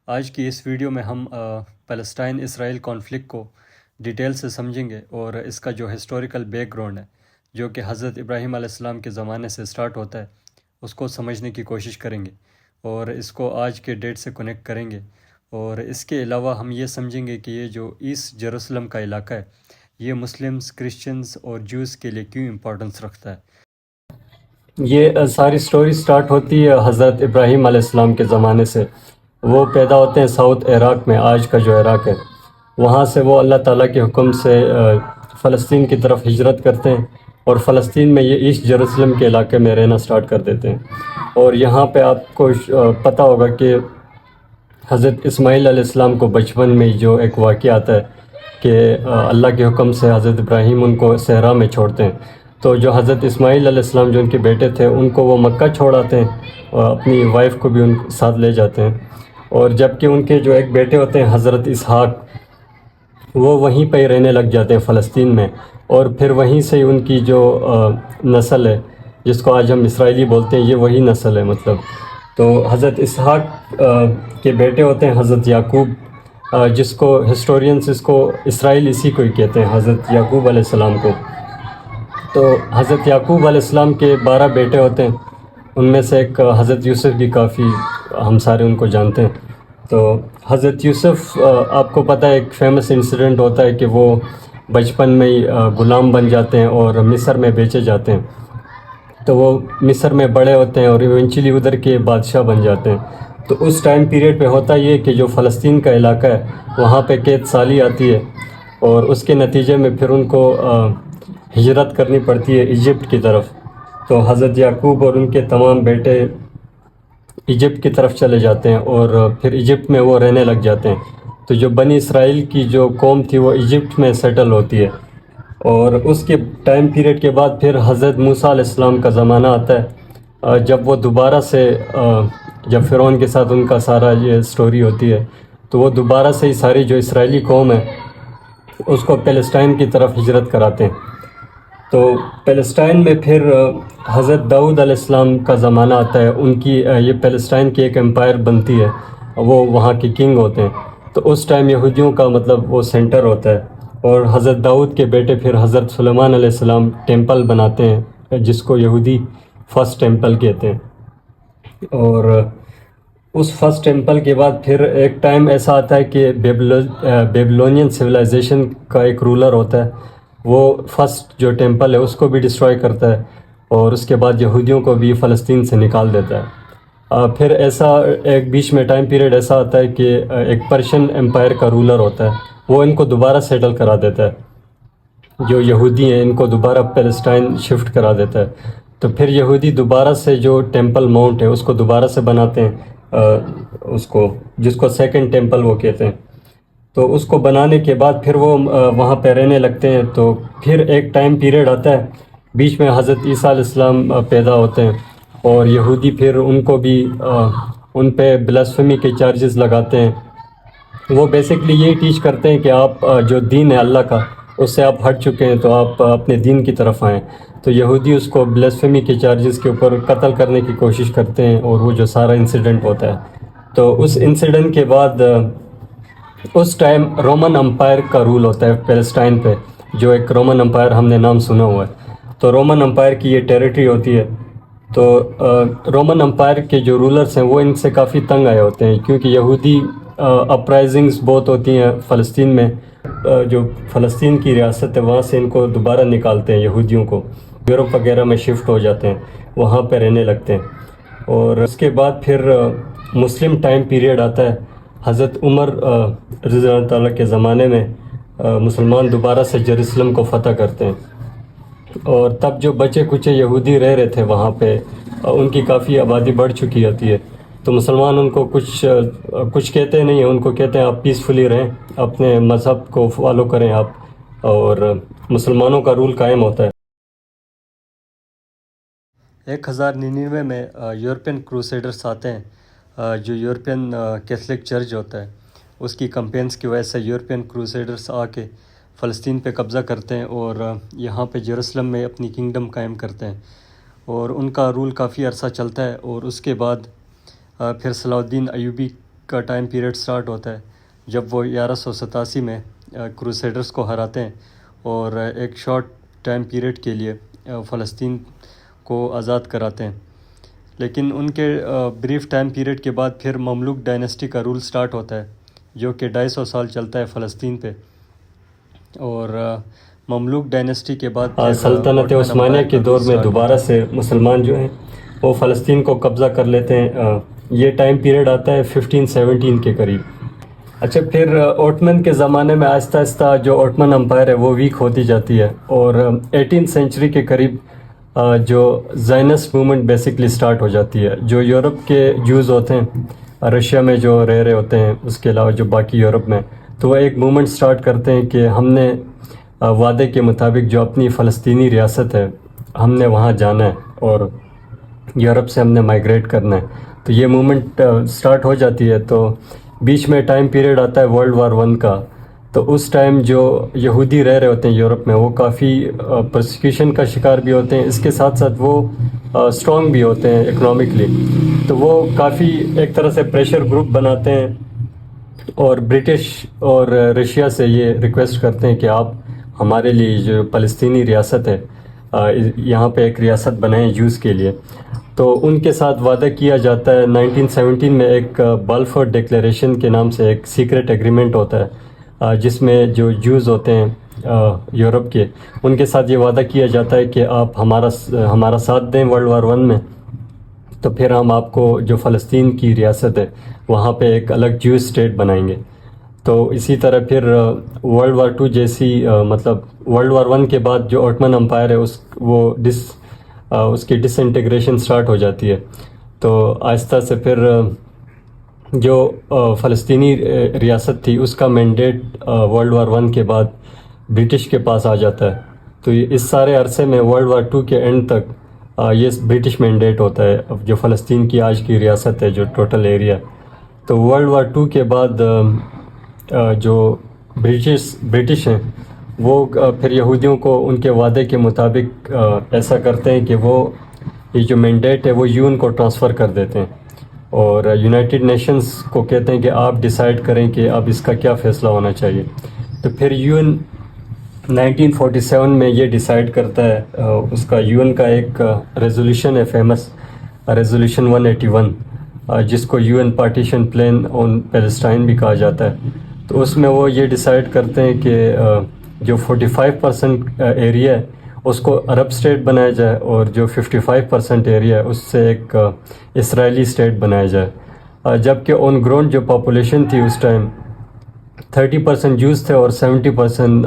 آج کی اس ویڈیو میں ہم پیلسٹائن اسرائیل کانفلکٹ کو ڈیٹیل سے سمجھیں گے اور اس کا جو ہسٹوریکل بیک گراؤنڈ ہے جو کہ حضرت ابراہیم علیہ السلام کے زمانے سے سٹارٹ ہوتا ہے اس کو سمجھنے کی کوشش کریں گے اور اس کو آج کے ڈیٹ سے کنیکٹ کریں گے۔ اور اس کے علاوہ ہم یہ سمجھیں گے کہ یہ جو ایسٹ جیروسلم کا علاقہ ہے یہ مسلمز، کرسچنز اور جوز کے لیے کیوں امپورٹنس رکھتا ہے۔ یہ ساری سٹوری سٹارٹ ہوتی ہے حضرت ابراہیم علیہ السلام کے زمانے سے۔ وہ پیدا ہوتے ہیں ساؤتھ عراق میں، آج کا جو عراق ہے، وہاں سے وہ اللہ تعالیٰ کے حکم سے فلسطین کی طرف ہجرت کرتے ہیں اور فلسطین میں یہ ایسٹ جیروسلم کے علاقے میں رہنا سٹارٹ کر دیتے ہیں۔ اور یہاں پہ آپ کو پتہ ہوگا کہ حضرت اسماعیل علیہ السلام کو بچپن میں جو ایک واقعہ آتا ہے کہ اللہ کے حکم سے حضرت ابراہیم ان کو صحرا میں چھوڑتے ہیں، تو جو حضرت اسماعیل علیہ السلام جو ان کے بیٹے تھے ان کو وہ مکہ چھوڑ آتے ہیں اور اپنی وائف کو بھی ان ساتھ لے جاتے ہیں۔ اور جبکہ ان کے جو ایک بیٹے ہوتے ہیں حضرت اسحاق، وہ وہیں پہ ہی رہنے لگ جاتے ہیں فلسطین میں، اور پھر وہیں سے ان کی جو نسل ہے جس کو آج ہم اسرائیلی بولتے ہیں، یہ وہی نسل ہے مطلب۔ تو حضرت اسحاق کے بیٹے ہوتے ہیں حضرت یعقوب، جس کو ہسٹورینز اس کو اسرائیل اسی کو ہی کہتے ہیں، حضرت یعقوب علیہ السلام کو۔ تو حضرت یعقوب علیہ السلام کے 12 بیٹے ہوتے ہیں، ان میں سے ایک حضرت یوسف بھی کافی ہم سارے ان کو جانتے ہیں۔ تو حضرت یوسف، آپ کو پتہ ہے ایک فیمس انسیڈنٹ ہوتا ہے کہ وہ بچپن میں ہی غلام بن جاتے ہیں اور مصر میں بیچے جاتے ہیں۔ تو وہ مصر میں بڑے ہوتے ہیں اور ایونچولی ادھر کے بادشاہ بن جاتے ہیں۔ تو اس ٹائم پیریڈ پہ ہوتا یہ کہ جو فلسطین کا علاقہ ہے وہاں پہ قید سالی آتی ہے اور اس کے نتیجے میں پھر ان کو ہجرت کرنی پڑتی ہے ایجپٹ کی طرف۔ تو حضرت یعقوب اور ان کے تمام بیٹے ایجپٹ کی طرف چلے جاتے ہیں اور پھر ایجپٹ میں وہ رہنے لگ جاتے ہیں۔ تو جو بنی اسرائیل کی جو قوم تھی وہ ایجپٹ میں سیٹل ہوتی ہے، اور اس کے ٹائم پیریڈ کے بعد پھر حضرت موسیٰ علیہ السلام کا زمانہ آتا ہے، جب وہ دوبارہ سے جب فرعون کے ساتھ ان کا سارا یہ سٹوری ہوتی ہے تو وہ دوبارہ سے ہی ساری جو اسرائیلی قوم ہے اس کو پیلسٹائن کی طرف ہجرت کراتے ہیں۔ تو پیلسٹائن میں پھر حضرت داؤد علیہ السلام کا زمانہ آتا ہے، ان کی یہ پیلسٹائن کی ایک امپائر بنتی ہے، وہ وہاں کے کنگ ہوتے ہیں۔ تو اس ٹائم یہودیوں کا مطلب وہ سینٹر ہوتا ہے، اور حضرت داؤد کے بیٹے پھر حضرت سلیمان علیہ السلام ٹیمپل بناتے ہیں جس کو یہودی فرسٹ ٹیمپل کہتے ہیں۔ اور اس فرسٹ ٹیمپل کے بعد پھر ایک ٹائم ایسا آتا ہے کہ بیبلونین سویلائزیشن کا ایک رولر ہوتا ہے، وہ فرسٹ جو ٹیمپل ہے اس کو بھی ڈسٹرائے کرتا ہے اور اس کے بعد یہودیوں کو بھی فلسطین سے نکال دیتا ہے۔ پھر ایسا ایک بیچ میں ٹائم پیریڈ ایسا آتا ہے کہ ایک پرشین امپائر کا رولر ہوتا ہے، وہ ان کو دوبارہ سیٹل کرا دیتا ہے، جو یہودی ہیں ان کو دوبارہ پیلسٹائن شفٹ کرا دیتا ہے۔ تو پھر یہودی دوبارہ سے جو ٹیمپل ماؤنٹ ہے اس کو دوبارہ سے بناتے ہیں، اس کو جس کو سیکنڈ ٹیمپل وہ کہتے ہیں۔ تو اس کو بنانے کے بعد پھر وہ وہاں پہ رہنے لگتے ہیں۔ تو پھر ایک ٹائم پیریڈ آتا ہے بیچ میں، حضرت عیسیٰ علیہ السلام پیدا ہوتے ہیں اور یہودی پھر ان کو بھی ان پہ بلاسفیمی کے چارجز لگاتے ہیں۔ وہ بیسکلی یہی ٹیچ کرتے ہیں کہ آپ جو دین ہے اللہ کا اس سے آپ ہٹ چکے ہیں تو آپ اپنے دین کی طرف آئیں۔ تو یہودی اس کو بلاسفیمی کے چارجز کے اوپر قتل کرنے کی کوشش کرتے ہیں، اور وہ جو سارا انسیڈنٹ ہوتا ہے۔ تو اس انسیڈنٹ کے بعد اس ٹائم رومن امپائر کا رول ہوتا ہے پیلسٹائن پہ، جو ایک رومن امپائر ہم نے نام سنا ہوا ہے۔ تو رومن امپائر کی یہ ٹیریٹری ہوتی ہے۔ تو رومن امپائر کے جو رولرز ہیں وہ ان سے کافی تنگ آئے ہوتے ہیں، کیونکہ یہودی اپرائزنگز بہت ہوتی ہیں فلسطین میں، جو فلسطین کی ریاست ہے وہاں سے ان کو دوبارہ نکالتے ہیں یہودیوں کو، یورپ وغیرہ میں شفٹ ہو جاتے ہیں، وہاں پہ رہنے لگتے ہیں۔ اور اس کے بعد پھر مسلم ٹائم پیریڈ آتا ہے، حضرت عمر رضی اللہ تعالیٰ کے زمانے میں مسلمان دوبارہ سے جیروسلم کو فتح کرتے ہیں، اور تب جو بچے کچے یہودی رہ رہے تھے وہاں پہ ان کی کافی آبادی بڑھ چکی ہوتی ہے۔ تو مسلمان ان کو کچھ کہتے نہیں ہیں، ان کو کہتے ہیں آپ پیسفلی رہیں، اپنے مذہب کو فالو کریں آپ، اور مسلمانوں کا رول قائم ہوتا ہے۔ 1099 میں یورپین کروسیڈرز آتے ہیں، جو یورپین کیتھولک چرچ ہوتا ہے اس کی کمپینز کی وجہ سے یورپین کروسیڈرز آ کے فلسطین پہ قبضہ کرتے ہیں اور یہاں پہ جیروسلم میں اپنی کنگڈم قائم کرتے ہیں، اور ان کا رول کافی عرصہ چلتا ہے۔ اور اس کے بعد پھر صلاح الدین ایوبی کا ٹائم پیریڈ سٹارٹ ہوتا ہے جب وہ 1187 میں کروسیڈرز کو ہراتے ہیں اور ایک شارٹ ٹائم پیریڈ کے لیے فلسطین کو آزاد کراتے ہیں. لیکن ان کے بریف ٹائم پیریڈ کے بعد پھر مملوک ڈائنیسٹی کا رول سٹارٹ ہوتا ہے جو کہ 250 سال چلتا ہے فلسطین پہ. اور مملوک ڈائنیسٹی کے بعد سلطنت عثمانیہ کے دور میں دوبارہ سے مسلمان جو ہیں وہ فلسطین کو قبضہ کر لیتے ہیں. یہ ٹائم پیریڈ آتا ہے 1517 کے قریب. اچھا، پھر اوٹمن کے زمانے میں آہستہ آہستہ جو اوٹمن امپائر ہے وہ ویک ہوتی جاتی ہے اور 18 سینچری کے قریب جو زائنس موومنٹ بیسکلی سٹارٹ ہو جاتی ہے. جو یورپ کے جوز ہوتے ہیں رشیا میں جو رہ رہے ہوتے ہیں، اس کے علاوہ جو باقی یورپ میں، تو وہ ایک موومنٹ سٹارٹ کرتے ہیں کہ ہم نے وعدے کے مطابق جو اپنی فلسطینی ریاست ہے ہم نے وہاں جانا ہے اور یورپ سے ہم نے مائیگریٹ کرنا ہے. تو یہ موومنٹ سٹارٹ ہو جاتی ہے. تو بیچ میں ٹائم پیریڈ آتا ہے ورلڈ وار 1 کا. تو اس ٹائم جو یہودی رہ رہے ہوتے ہیں یورپ میں وہ کافی پرسیکیوشن کا شکار بھی ہوتے ہیں. اس کے ساتھ ساتھ وہ اسٹرانگ بھی ہوتے ہیں اکنامکلی. تو وہ کافی ایک طرح سے پریشر گروپ بناتے ہیں اور برٹش اور رشیا سے یہ ریکویسٹ کرتے ہیں کہ آپ ہمارے لیے جو فلسطینی ریاست ہے یہاں پہ ایک ریاست بنائیں جوز کے لیے. تو ان کے ساتھ وعدہ کیا جاتا ہے 1917 میں. ایک بالفور ڈکلیریشن کے نام سے ایک سیکرٹ ایگریمنٹ ہوتا ہے جس میں جو جوز ہوتے ہیں یورپ کے ان کے ساتھ یہ وعدہ کیا جاتا ہے کہ آپ ہمارا ساتھ دیں ورلڈ وار 1 میں، تو پھر ہم آپ کو جو فلسطین کی ریاست ہے وہاں پہ ایک الگ جوز اسٹیٹ بنائیں گے. تو اسی طرح پھر ورلڈ وار 2 جیسی مطلب ورلڈ وار 1 کے بعد جو اوٹمن امپائر ہے اس کی ڈس انٹیگریشن سٹارٹ ہو جاتی ہے. تو آہستہ سے پھر جو فلسطینی ریاست تھی اس کا مینڈیٹ ورلڈ وار 1 کے بعد برٹش کے پاس آ جاتا ہے. تو اس سارے عرصے میں ورلڈ وار 2 کے اینڈ تک یہ برٹش مینڈیٹ ہوتا ہے جو فلسطین کی آج کی ریاست ہے جو ٹوٹل ایریا. تو ورلڈ وار 2 کے بعد جو برٹش ہیں وہ پھر یہودیوں کو ان کے وعدے کے مطابق ایسا کرتے ہیں کہ وہ یہ جو مینڈیٹ ہے وہ UN کو ٹرانسفر کر دیتے ہیں اور یونائٹڈ نیشنز کو کہتے ہیں کہ آپ ڈیسائیڈ کریں کہ اب اس کا کیا فیصلہ ہونا چاہیے. تو پھر UN 1947 میں یہ ڈیسائیڈ کرتا ہے. اس کا UN کا ایک ریزولوشن ہے فیمس ریزولوشن 181 جس کو UN partition plan on Palestine بھی کہا جاتا ہے. تو اس میں وہ یہ ڈیسائیڈ کرتے ہیں کہ جو 45% ایریا ہے اس کو عرب اسٹیٹ بنایا جائے اور جو 55% ایریا ہے اس سے ایک اسرائیلی اسٹیٹ بنایا جائے. جبکہ آن گراؤنڈ جو پاپولیشن تھی اس ٹائم 30% جوز تھے اور 70%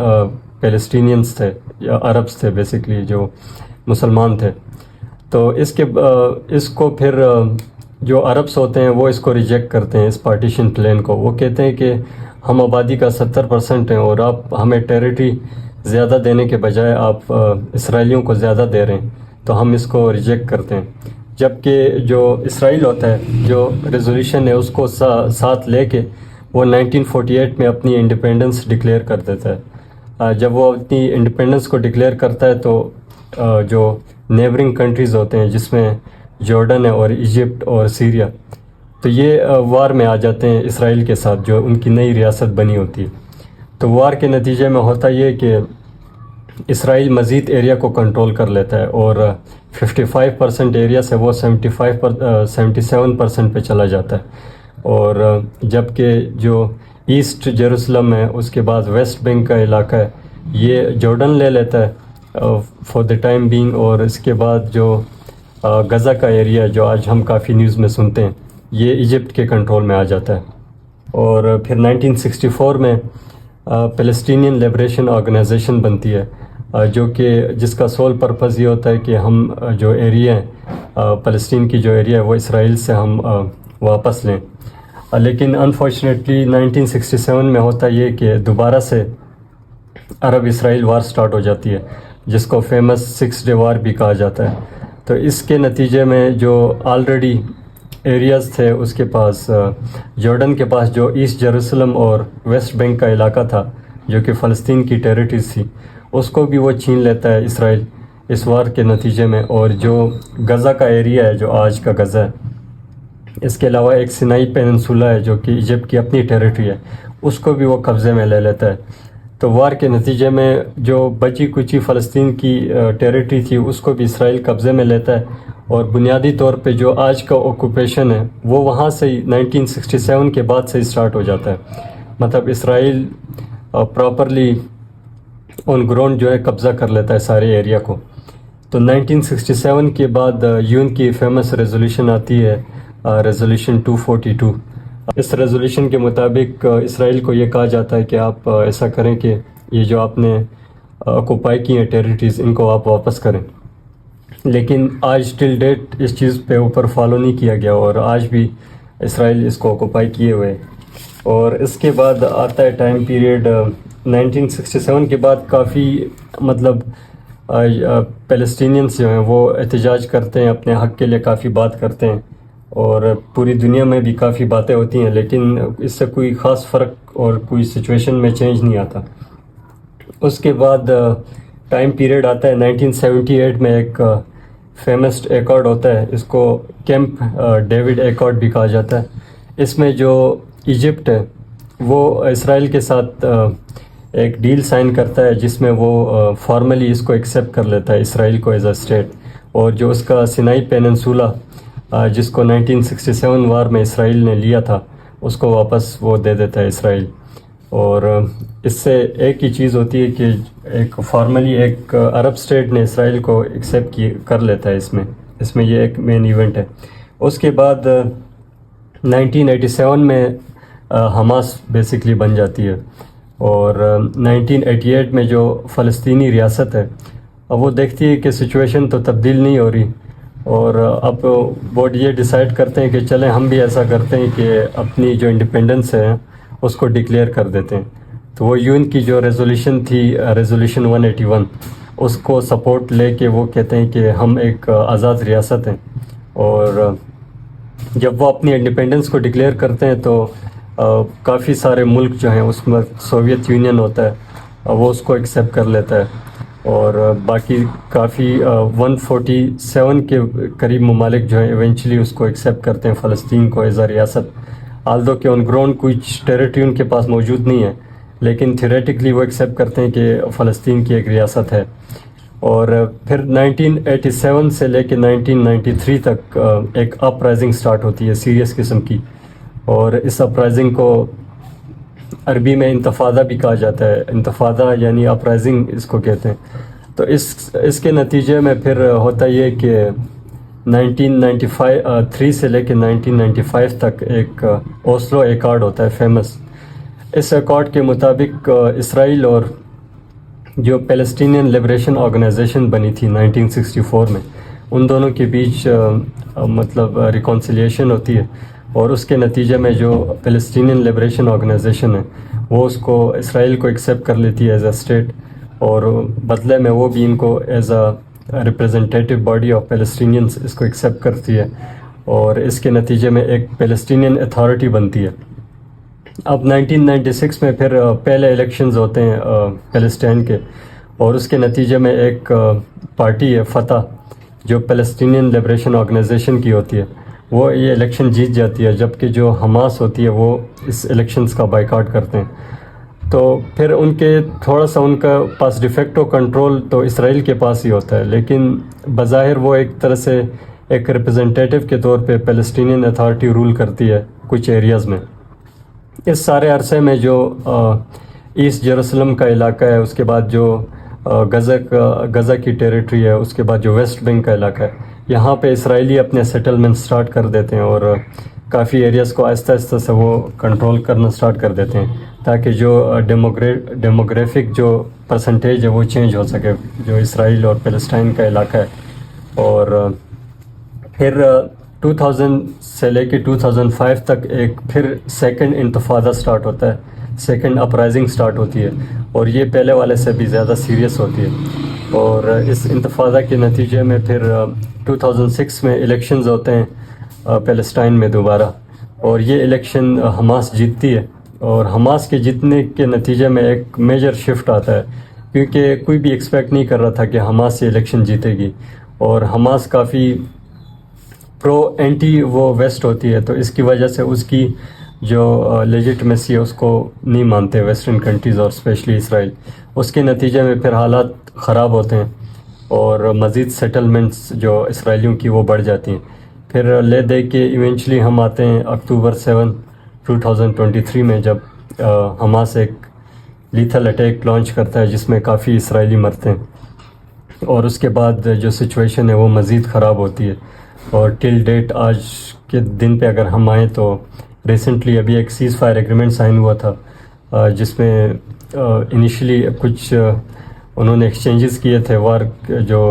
پیلسٹینینز تھے یا عربس تھے بیسکلی جو مسلمان تھے. تو اس کو پھر جو عربس ہوتے ہیں وہ اس کو ریجیکٹ کرتے ہیں اس پارٹیشن پلان کو. وہ کہتے ہیں کہ ہم آبادی کا 70% ہیں اور آپ ہمیں ٹیریٹری زیادہ دینے کے بجائے آپ اسرائیلیوں کو زیادہ دے رہے ہیں تو ہم اس کو ریجیکٹ کرتے ہیں. جبکہ جو اسرائیل ہوتا ہے جو ریزولوشن ہے اس کو ساتھ لے کے وہ 1948 میں اپنی انڈیپینڈنس ڈکلیئر کر دیتا ہے. جب وہ اپنی انڈیپینڈنس کو ڈکلیئر کرتا ہے تو جو نیبرنگ کنٹریز ہوتے ہیں جس میں جارڈن ہے اور ایجپٹ اور سیریا، تو یہ وار میں آ جاتے ہیں اسرائیل کے ساتھ جو ان کی نئی ریاست بنی ہوتی ہے. تو وار کے نتیجے میں ہوتا یہ کہ اسرائیل مزید ایریا کو کنٹرول کر لیتا ہے اور 55% ایریا سے وہ 77% پہ چلا جاتا ہے. اور جبکہ جو ایسٹ جیروسلم ہے اس کے بعد ویسٹ بینک کا علاقہ ہے یہ جارڈن لے لیتا ہے فار دی ٹائم بینگ. اور اس کے بعد جو غزہ کا ایریا جو آج ہم کافی نیوز میں سنتے ہیں یہ ایجپٹ کے کنٹرول میں آ جاتا ہے. اور پھر 1964 میں پیلسٹینین لیبریشن آرگنائزیشن بنتی ہے جو کہ جس کا سول پرپز یہ ہوتا ہے کہ ہم جو ایریا ہے فلسطین کی جو ایریا ہے وہ اسرائیل سے ہم واپس لیں. لیکن انفارچونیٹلی 1967 میں ہوتا یہ کہ دوبارہ سے عرب اسرائیل وار سٹارٹ ہو جاتی ہے جس کو فیمس 6 ڈے وار بھی کہا جاتا ہے. تو اس کے نتیجے میں جو آلریڈی ایریاز تھے اس کے پاس جارڈن کے پاس جو ایسٹ جیروسلم اور ویسٹ بینک کا علاقہ تھا جو کہ فلسطین کی ٹیریٹریز تھی اس کو بھی وہ چھین لیتا ہے اسرائیل اس وار کے نتیجے میں. اور جو غزہ کا ایریا ہے جو آج کا غزہ ہے اس کے علاوہ ایک سینائی پیننسولا ہے جو کہ ایجپٹ کی اپنی ٹیریٹری ہے، اس کو بھی وہ قبضے میں لے لیتا ہے۔ تو وار کے نتیجے میں جو بچی کچی فلسطین کی ٹیریٹری تھی اس کو بھی اسرائیل قبضے میں لیتا ہے، اور بنیادی طور پہ جو آج کا آکوپیشن ہے وہ وہاں سے ہی 1967 کے بعد سے ہی اسٹارٹ ہو جاتا ہے۔ مطلب اسرائیل پراپرلی آن گراؤنڈ جو ہے قبضہ کر لیتا ہے سارے ایریا کو۔ تو 1967 کے بعد یون کی فیمس ریزولوشن آتی ہے، ریزولوشن 242۔ اس ریزولوشن کے مطابق اسرائیل کو یہ کہا جاتا ہے کہ آپ ایسا کریں کہ یہ جو آپ نے آکوپائی کی ہیں ٹیریٹریز ان کو آپ واپس کریں، لیکن آج ٹل ڈیٹ اس چیز پہ اوپر فالو نہیں کیا گیا، اور آج بھی اسرائیل اس کو آکوپائی کیے ہوئے۔ اور اس کے بعد آتا ہے ٹائم پیریڈ 1967 کے بعد کافی مطلب پیلسٹینینس جو ہیں وہ احتجاج کرتے ہیں، اپنے حق کے لیے کافی بات کرتے ہیں، اور پوری دنیا میں بھی کافی باتیں ہوتی ہیں، لیکن اس سے کوئی خاص فرق اور کوئی سچویشن میں چینج نہیں آتا۔ اس کے بعد ٹائم پیریڈ آتا ہے 1978 میں، ایک فیمس ایکارڈ ہوتا ہے، اس کو کیمپ ڈیوڈ ایکارڈ بھی کہا جاتا ہے۔ اس میں جو ایجپٹ ہے وہ اسرائیل کے ساتھ ایک ڈیل سائن کرتا ہے جس میں وہ فارملی اس کو ایکسیپٹ کر لیتا ہے اسرائیل کو ایز اے اسٹیٹ، اور جو اس کا سینائی پیننسولا جس کو 1967 وار میں اسرائیل نے لیا تھا اس کو واپس وہ دے دیتا ہے اسرائیل۔ اور اس سے ایک ہی چیز ہوتی ہے کہ ایک فارملی ایک عرب اسٹیٹ نے اسرائیل کو ایکسیپٹ کر لیتا ہے اس میں یہ ایک مین ایونٹ ہے۔ اس کے بعد 1987 میں حماس بیسکلی بن جاتی ہے، اور 1988 میں جو فلسطینی ریاست ہے اب وہ دیکھتی ہے کہ سچویشن تو تبدیل نہیں ہو رہی، اور اب وہ یہ ڈیسائیڈ کرتے ہیں کہ چلیں ہم بھی ایسا کرتے ہیں کہ اپنی جو انڈیپینڈنس ہے اس کو ڈکلیئر کر دیتے ہیں۔ تو وہ یون کی جو ریزولوشن تھی، ریزولوشن 181، اس کو سپورٹ لے کے وہ کہتے ہیں کہ ہم ایک آزاد ریاست ہیں، اور جب وہ اپنی انڈیپینڈنس کو ڈکلیئر کرتے ہیں تو کافی سارے ملک جو ہیں، اس میں سوویت یونین ہوتا ہے وہ اس کو ایکسیپٹ کر لیتا ہے، اور باقی کافی 147 کے قریب ممالک جو ہیں ایونچولی اس کو ایکسیپٹ کرتے ہیں فلسطین کو ایز اے ریاست، آلدو کہ آن گراؤنڈ کچھ ٹیریٹری ان کے پاس موجود نہیں ہے، لیکن تھیوریٹکلی وہ ایکسیپٹ کرتے ہیں کہ فلسطین کی ایک ریاست ہے۔ اور پھر 1987 سے لے کے 1993 تک ایک اپ رائزنگ سٹارٹ ہوتی ہے سیریس قسم کی، اور اس اپ رائزنگ کو عربی میں انتفاضہ بھی کہا جاتا ہے، انتفاضہ یعنی اپ رائزنگ اس کو کہتے ہیں۔ تو اس کے نتیجے میں پھر ہوتا یہ کہ 1993 سے لے کے 1995 تک ایک اوسلو ایکارڈ ہوتا ہے فیمس۔ اس ایکارڈ کے مطابق اسرائیل اور جو پیلسٹینین لبریشن آرگنائزیشن بنی تھی 1964 میں، ان دونوں کے بیچ مطلب ریکونسیلیشن ہوتی ہے، اور اس کے نتیجے میں جو پیلسٹینین لبریشن آرگنائزیشن ہے وہ اس کو اسرائیل کو ایکسیپٹ کر لیتی ہے ایز اے اسٹیٹ، اور بدلے میں وہ بھی ان کو as a representative body of Palestinians اس کو ایکسیپٹ کرتی ہے، اور اس کے نتیجے میں ایک پیلسٹینین اتھارٹی بنتی ہے۔ اب 1996 میں پھر پہلے الیکشنز ہوتے ہیں پیلسٹین کے، اور اس کے نتیجے میں ایک پارٹی ہے فتح جو پیلسٹینین لبریشن آرگنائزیشن کی ہوتی ہے، وہ یہ الیکشن جیت جاتی ہے، جبکہ جو حماس ہوتی ہے وہ اس الیکشنز کا بائیکاٹ کرتے ہیں۔ تو پھر ان کے تھوڑا سا ان کا پاس ڈیفیکٹو کنٹرول تو اسرائیل کے پاس ہی ہوتا ہے، لیکن بظاہر وہ ایک طرح سے ایک ریپرزنٹیٹیو کے طور پہ پیلسٹینین اتھارٹی رول کرتی ہے کچھ ایریاز میں۔ اس سارے عرصے میں جو ایسٹ جیروسلم کا علاقہ ہے، اس کے بعد جو غزہ کی ٹیریٹری ہے، اس کے بعد جو ویسٹ بینک کا علاقہ ہے، یہاں پہ اسرائیلی اپنے سیٹلمنٹ سٹارٹ کر دیتے ہیں، اور کافی ایریاز کو آہستہ آہستہ سے وہ کنٹرول کرنا سٹارٹ کر دیتے ہیں، تاکہ جو ڈیموگرافک جو پرسنٹیج ہے وہ چینج ہو سکے جو اسرائیل اور پیلسٹائن کا علاقہ ہے۔ اور پھر 2000 سے لے کے 2005 تک ایک پھر سیکنڈ انتفاضہ سٹارٹ ہوتا ہے، سیکنڈ اپرائزنگ سٹارٹ ہوتی ہے، اور یہ پہلے والے سے بھی زیادہ سیریس ہوتی ہے۔ اور اس انتفاضہ کے نتیجے میں پھر 2006 میں الیکشنز ہوتے ہیں پیلسٹائن میں دوبارہ، اور یہ الیکشن حماس جیتتی ہے، اور حماس کے جیتنے کے نتیجے میں ایک میجر شفٹ آتا ہے، کیونکہ کوئی بھی ایکسپیکٹ نہیں کر رہا تھا کہ حماس یہ الیکشن جیتے گی، اور حماس کافی پرو اینٹی وہ ویسٹ ہوتی ہے، تو اس کی وجہ سے اس کی جو لیجٹمیسی ہے اس کو نہیں مانتے ویسٹرن کنٹریز اور اسپیشلی اسرائیل. اس کے نتیجے میں پھر حالات خراب ہوتے ہیں اور مزید سیٹلمنٹس جو اسرائیلیوں کی وہ بڑھ جاتی ہیں. پھر لے دے کے ایونچولی ہم آتے ہیں اکتوبر 7 2023 میں، جب حماس ایک لیتھل اٹیک لانچ کرتا ہے جس میں کافی اسرائیلی مرتے ہیں، اور اس کے بعد جو سچویشن ہے وہ مزید خراب ہوتی ہے. اور ٹل ڈیٹ آج کے دن پہ اگر ہم آئیں تو ریسنٹلی ابھی ایک سیز فائر ایگریمنٹ سائن ہوا تھا جس میں انیشلی کچھ انہوں نے ایکسچینجز کیے تھے وار جو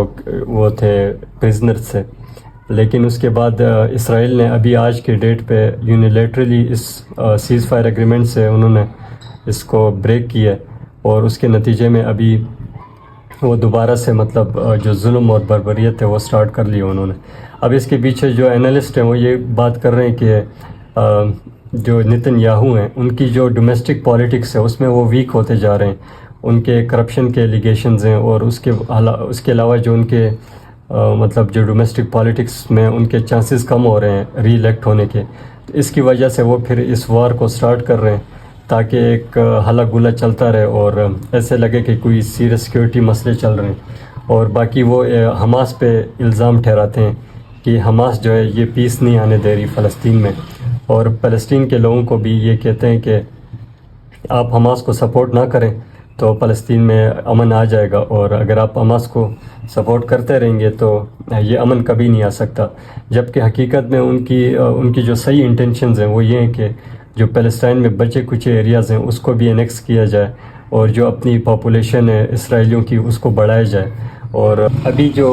وہ تھے پرزنر سے، لیکن اس کے بعد اسرائیل نے ابھی آج کے ڈیٹ پہ یونیلیٹرلی اس سیز فائر ایگریمنٹ سے انہوں نے اس کو بریک کیا، اور اس کے نتیجے میں ابھی وہ دوبارہ سے مطلب جو ظلم اور بربریت ہے وہ سٹارٹ کر لی انہوں نے. اب اس کے پیچھے جو انالسٹ ہیں وہ یہ بات کر رہے ہیں کہ جو نتن یاہو ہیں ان کی جو ڈومیسٹک پالیٹکس ہے اس میں وہ ویک ہوتے جا رہے ہیں. ان کے کرپشن کے ایلیگیشنز ہیں، اور اس کے علاوہ جو ان کے مطلب جو ڈومیسٹک پالیٹکس میں ان کے چانسز کم ہو رہے ہیں ری الیکٹ ہونے کے. اس کی وجہ سے وہ پھر اس وار کو سٹارٹ کر رہے ہیں تاکہ ایک ہلا گلا چلتا رہے اور ایسے لگے کہ کوئی سیریس سیکیورٹی مسئلے چل رہے ہیں. اور باقی وہ حماس پہ الزام ٹھہراتے ہیں کہ حماس جو ہے یہ پیس نہیں آنے دے رہی فلسطین میں، اور فلسطین کے لوگوں کو بھی یہ کہتے ہیں کہ آپ حماس کو سپورٹ نہ کریں تو فلسطین میں امن آ جائے گا، اور اگر آپ حماس کو سپورٹ کرتے رہیں گے تو یہ امن کبھی نہیں آ سکتا. جبکہ حقیقت میں ان کی جو صحیح انٹینشنز ہیں وہ یہ ہیں کہ جو پیلسٹائن میں بچے کچھ ایریاز ہیں اس کو بھی انیکس کیا جائے، اور جو اپنی پاپولیشن ہے اسرائیلیوں کی اس کو بڑھایا جائے. اور ابھی جو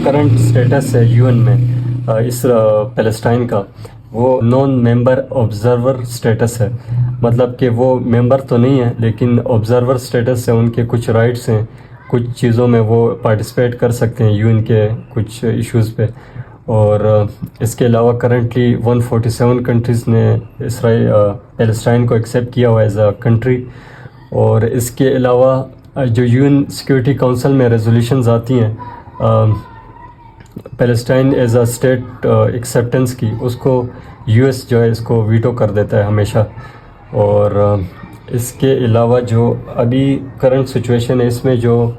کرنٹ سٹیٹس ہے یو این میں اس پیلسٹائن کا، وہ نان ممبر آبزرور سٹیٹس ہے، مطلب کہ وہ ممبر تو نہیں ہے لیکن آبزرور سٹیٹس ہے. ان کے کچھ رائٹس ہیں، کچھ چیزوں میں وہ پارٹیسپیٹ کر سکتے ہیں یو این کے کچھ ایشوز پہ. اور اس کے علاوہ کرنٹلی 147 کنٹریز نے پیلسٹائن کو ایکسیپٹ کیا ہوا ایز اے کنٹری. اور اس کے علاوہ جو یو این سیکیورٹی کونسل میں ریزولیشنز آتی ہیں Palestine as a state acceptance کی، اس کو یو ایس جو ہے اس کو ویٹو کر دیتا ہے ہمیشہ. اور اس کے علاوہ جو ابھی کرنٹ سچویشن ہے اس میں جو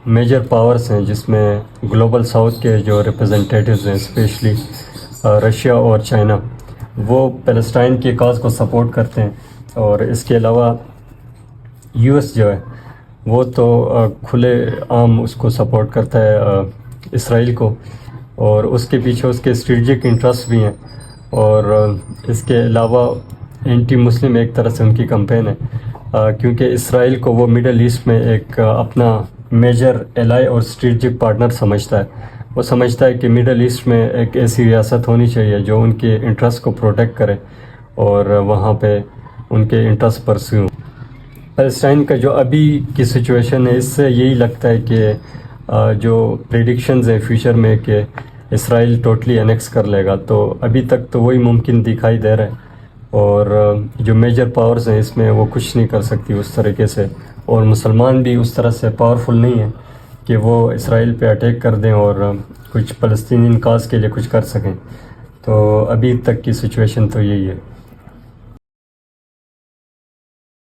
میجر پاورز ہیں جس میں گلوبل ساؤتھ کے جو ریپرزنٹیٹیوز ہیں اسپیشلی رشیا اور چائنا، وہ پیلسٹائن کے کاز کو سپورٹ کرتے ہیں. اور اس کے علاوہ یو ایس جو ہے وہ تو کھلے عام اس کو سپورٹ کرتا ہے اسرائیل کو، اور اس کے پیچھے اس کے اسٹریٹجک انٹرسٹ بھی ہیں. اور اس کے علاوہ اینٹی مسلم ایک طرح سے ان کی کمپین ہے، کیونکہ اسرائیل کو وہ مڈل ایسٹ میں ایک اپنا میجر ایلائی اور اسٹریٹجک پارٹنر سمجھتا ہے. وہ سمجھتا ہے کہ مڈل ایسٹ میں ایک ایسی ریاست ہونی چاہیے جو ان کے انٹرسٹ کو پروٹیکٹ کرے اور وہاں پہ ان کے انٹرسٹ پرسیو. پیلسٹائن کا جو ابھی کی سچویشن ہے اس سے یہی لگتا ہے کہ جو پریڈکشنز ہیں فیوچر میں کہ اسرائیل ٹوٹلی انیکس کر لے گا، تو ابھی تک تو وہی ممکن دکھائی دے رہا ہے. اور جو میجر پاورز ہیں اس میں وہ کچھ نہیں کر سکتی اس طریقے سے، اور مسلمان بھی اس طرح سے پاورفل نہیں ہیں کہ وہ اسرائیل پہ اٹیک کر دیں اور کچھ فلسطینین کاز کے لیے کچھ کر سکیں. تو ابھی تک کی سچویشن تو یہی ہے.